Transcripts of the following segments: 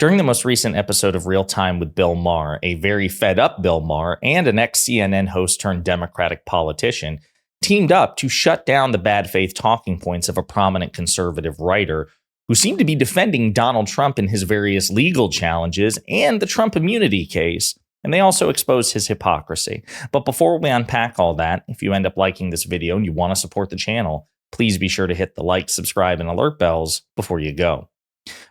During the most recent episode of Real Time with Bill Maher, a very fed up Bill Maher and an ex-CNN host turned Democratic politician teamed up to shut down the bad faith talking points of a prominent conservative writer who seemed to be defending Donald Trump in his various legal challenges and the Trump immunity case. And they also exposed his hypocrisy. But before we unpack all that, if you end up liking this video and you want to support the channel, please be sure to hit the like, subscribe, and alert bells before you go.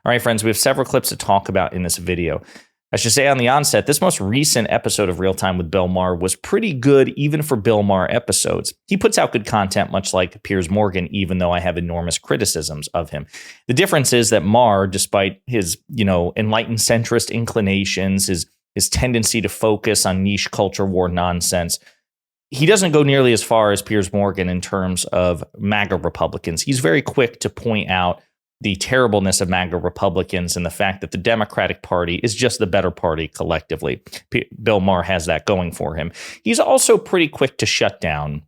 All right, friends, we have several clips to talk about in this video. I should say on the onset, this most recent episode of Real Time with Bill Maher was pretty good even for Bill Maher episodes. He puts out good content, much like Piers Morgan, even though I have enormous criticisms of him. The difference is that Maher, despite his, enlightened centrist inclinations, his tendency to focus on niche culture war nonsense, he doesn't go nearly as far as Piers Morgan in terms of MAGA Republicans. He's very quick to point out the terribleness of MAGA Republicans and the fact that the Democratic Party is just the better party collectively. Bill Maher has that going for him. He's also pretty quick to shut down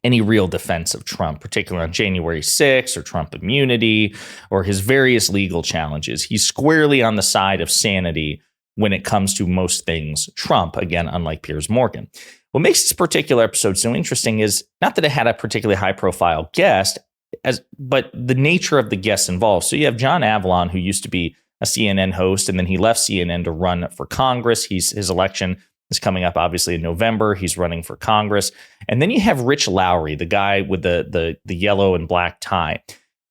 any real defense of Trump, particularly on January 6th or Trump immunity or his various legal challenges. He's squarely on the side of sanity when it comes to most things Trump, again, unlike Piers Morgan. What makes this particular episode so interesting is not that it had a particularly high-profile guest, but the nature of the guests involved. So you have John Avlon, who used to be a CNN host, and then he left CNN to run for Congress. His election is coming up, obviously, in November. He's running for Congress. And then you have Rich Lowry, the guy with the yellow and black tie.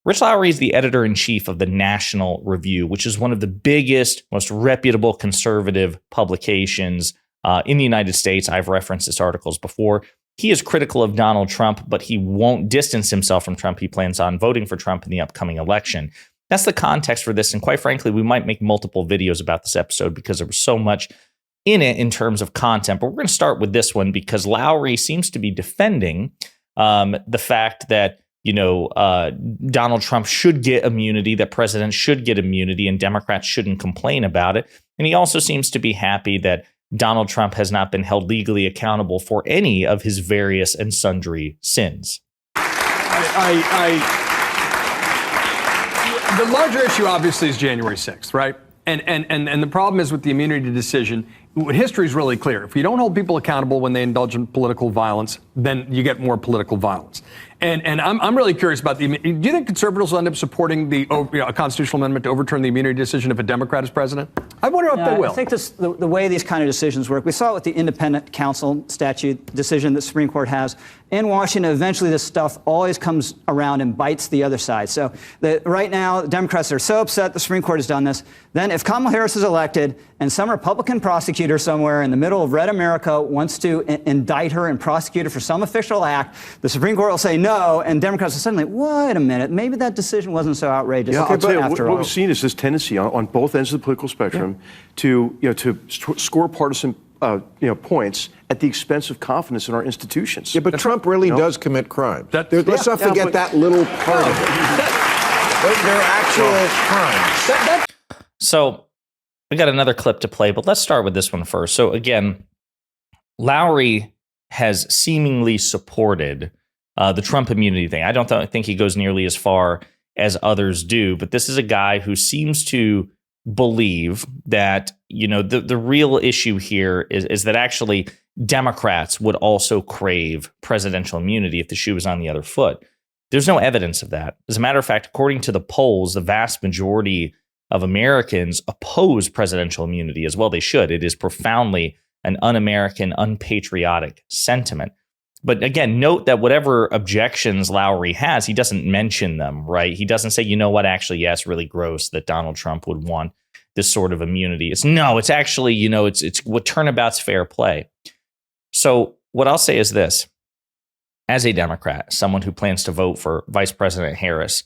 Rich Lowry is the editor-in-chief of the National Review, which is one of the biggest, most reputable conservative publications in the United States. I've referenced his articles before. He is critical of Donald Trump, but he won't distance himself from Trump. He plans on voting for Trump in the upcoming election. That's the context for this. And quite frankly, we might make multiple videos about this episode because there was so much in it in terms of content. But we're going to start with this one because Lowry seems to be defending the fact that, Donald Trump should get immunity, that presidents should get immunity, and Democrats shouldn't complain about it. And he also seems to be happy that Donald Trump has not been held legally accountable for any of his various and sundry sins. The larger issue, obviously, is January 6th, right? And the problem is with the immunity decision, history is really clear. If you don't hold people accountable when they indulge in political violence, then you get more political violence. And I'm really curious about do you think conservatives will end up supporting a constitutional amendment to overturn the immunity decision if a Democrat is president? I wonder if they will. I think the way these kind of decisions work, we saw it with the independent counsel statute decision that the Supreme Court has. In Washington, eventually this stuff always comes around and bites the other side. So right now, the Democrats are so upset the Supreme Court has done this. Then if Kamala Harris is elected and some Republican prosecutor somewhere in the middle of red America wants to indict her and prosecute her for some official act, the Supreme Court will say no, and Democrats will suddenly, wait a minute, maybe that decision wasn't so outrageous. Yeah, I'll tell you, what we've seen is this tendency on both ends of the political spectrum to score partisan points at the expense of confidence in our institutions. Yeah, but Trump really does commit crimes. Let's not forget that little part of it. They're actual crimes. So we got another clip to play, but let's start with this one first. So again, Lowry has seemingly supported the Trump immunity thing. I don't think he goes nearly as far as others do, but this is a guy who seems to believe that, the real issue here is that actually Democrats would also crave presidential immunity if the shoe was on the other foot. There's no evidence of that. As a matter of fact, according to the polls, the vast majority of Americans oppose presidential immunity as well. They should. It is profoundly an un-American, unpatriotic sentiment. But again, note that whatever objections Lowry has, he doesn't mention them, right? He doesn't say, actually, it's really gross that Donald Trump would want this sort of immunity. It's actually, it's what turnabout's fair play. So what I'll say is this. As a Democrat, someone who plans to vote for Vice President Harris,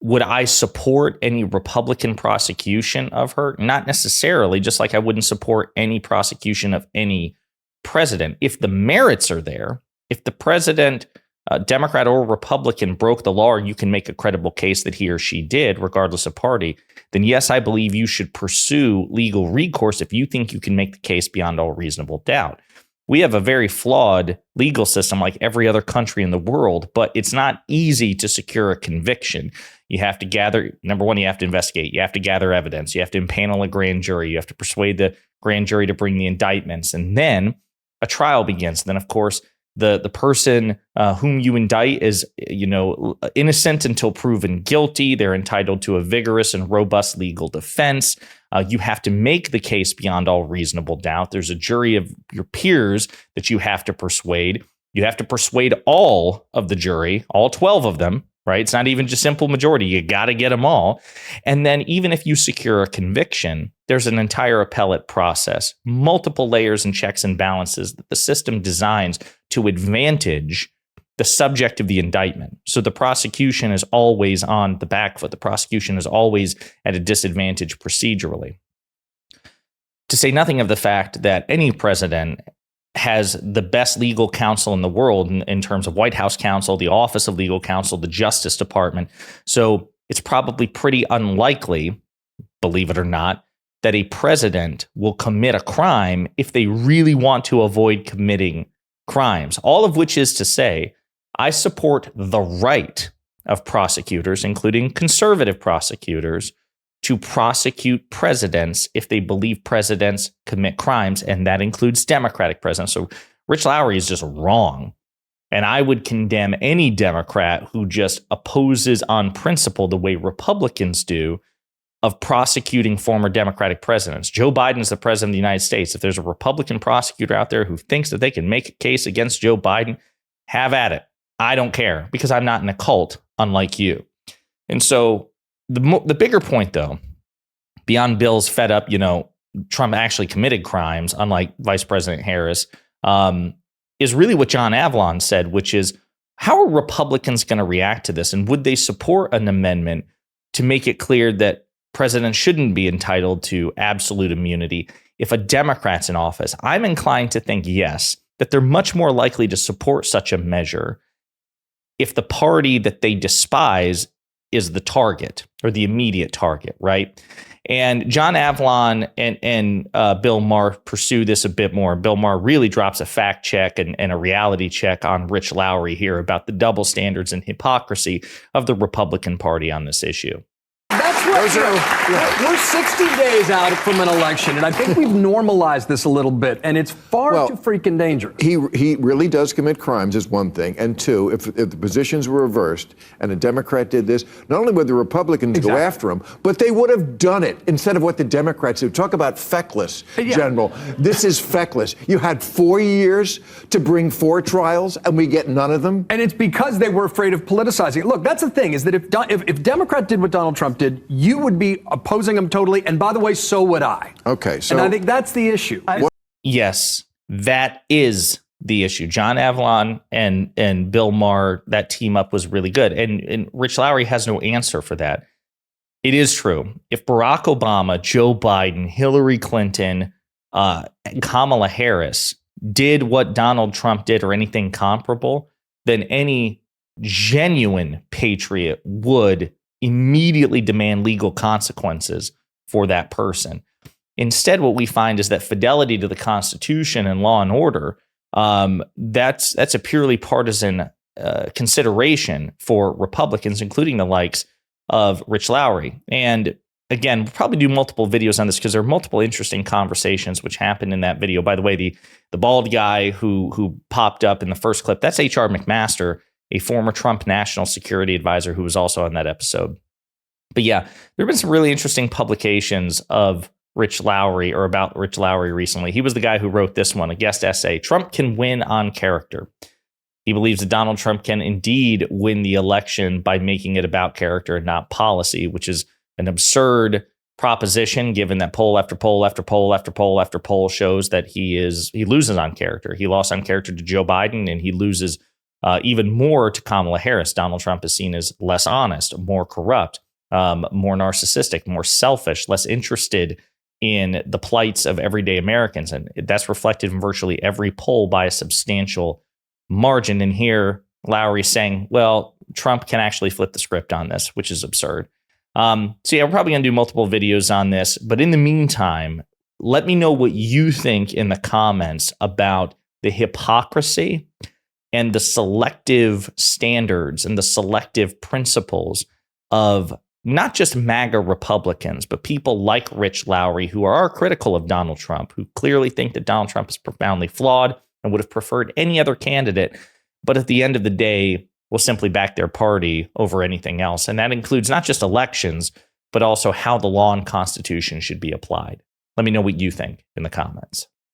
would I support any Republican prosecution of her? Not necessarily, just like I wouldn't support any prosecution of any president. If the merits are there, if the president, Democrat or Republican, broke the law, or you can make a credible case that he or she did, regardless of party, then yes, I believe you should pursue legal recourse if you think you can make the case beyond all reasonable doubt. we have a very flawed legal system like every other country in the world, but it's not easy to secure a conviction. You have to gather, number one, you have to investigate. You have to gather evidence. You have to impanel a grand jury. You have to persuade the grand jury to bring the indictments. And then a trial begins. And then, of course, the person whom you indict is, innocent until proven guilty. They're entitled to a vigorous and robust legal defense. You have to make the case beyond all reasonable doubt. There's a jury of your peers that you have to persuade. You have to persuade all of the jury, all 12 of them, right? It's not even just simple majority. You got to get them all. And then even if you secure a conviction, there's an entire appellate process, multiple layers and checks and balances that the system designs to advantage the subject of the indictment. So the prosecution is always on the back foot. The prosecution is always at a disadvantage procedurally. To say nothing of the fact that any president has the best legal counsel in the world in terms of White House counsel, the Office of Legal Counsel, the Justice Department. So it's probably pretty unlikely, believe it or not, that a president will commit a crime if they really want to avoid committing crimes. All of which is to say, I support the right of prosecutors, including conservative prosecutors, to prosecute presidents if they believe presidents commit crimes, and that includes Democratic presidents. So Rich Lowry is just wrong. And I would condemn any Democrat who just opposes on principle the way Republicans do of prosecuting former Democratic presidents. Joe Biden is the president of the United States. If there's a Republican prosecutor out there who thinks that they can make a case against Joe Biden, have at it. I don't care, because I'm not in a cult, unlike you. And so the bigger point, though, beyond Bill's fed up, Trump actually committed crimes, unlike Vice President Harris, is really what John Avlon said, which is, how are Republicans going to react to this? And would they support an amendment to make it clear that presidents shouldn't be entitled to absolute immunity if a Democrat's in office? I'm inclined to think yes, that they're much more likely to support such a measure if the party that they despise is the target or the immediate target, right? And John Avlon and Bill Maher pursue this a bit more. Bill Maher really drops a fact check and a reality check on Rich Lowry here about the double standards and hypocrisy of the Republican Party on this issue. That's what we're 60 days out from an election, and I think we've normalized this a little bit, and it's far too freaking dangerous. He really does commit crimes is one thing, and two, if the positions were reversed and a Democrat did this, not only would the Republicans go after him, but they would have done it instead of what the Democrats do. Talk about feckless, General. This is feckless. You had 4 years to bring 4 trials, and we get none of them. And it's because they were afraid of politicizing it. Look, that's the thing, is that if Democrat did what Donald Trump did, you would be opposing him totally. And by the way, so would I. Okay. So, and I think that's the issue. Yes, that is the issue. John Avlon and Bill Maher, that team up was really good. And Rich Lowry has no answer for that. It is true. If Barack Obama, Joe Biden, Hillary Clinton, Kamala Harris did what Donald Trump did or anything comparable, then any genuine patriot would immediately demand legal consequences for that person. Instead, what we find is that fidelity to the Constitution and law and order, that's a purely partisan consideration for Republicans, including the likes of Rich Lowry. And again, we'll probably do multiple videos on this because there are multiple interesting conversations which happened in that video. By the way, the bald guy who popped up in the first clip, that's H.R. McMaster, a former Trump national security advisor who was also on that episode. But yeah, there have been some really interesting publications of Rich Lowry or about Rich Lowry recently. He was the guy who wrote this one, a guest essay, Trump Can Win on Character. He believes that Donald Trump can indeed win the election by making it about character and not policy, which is an absurd proposition, given that poll after poll after poll after poll after poll shows that he loses on character. He lost on character to Joe Biden, and he loses even more to Kamala Harris. Donald Trump is seen as less honest, more corrupt, more narcissistic, more selfish, less interested in the plights of everyday Americans. And that's reflected in virtually every poll by a substantial margin. And here, Lowry's saying, well, Trump can actually flip the script on this, which is absurd. So yeah, we're probably going to do multiple videos on this. But in the meantime, let me know what you think in the comments about the hypocrisy and the selective standards and the selective principles of not just MAGA Republicans, but people like Rich Lowry, who are critical of Donald Trump, who clearly think that Donald Trump is profoundly flawed and would have preferred any other candidate, but at the end of the day, will simply back their party over anything else. And that includes not just elections, but also how the law and Constitution should be applied. Let me know what you think in the comments.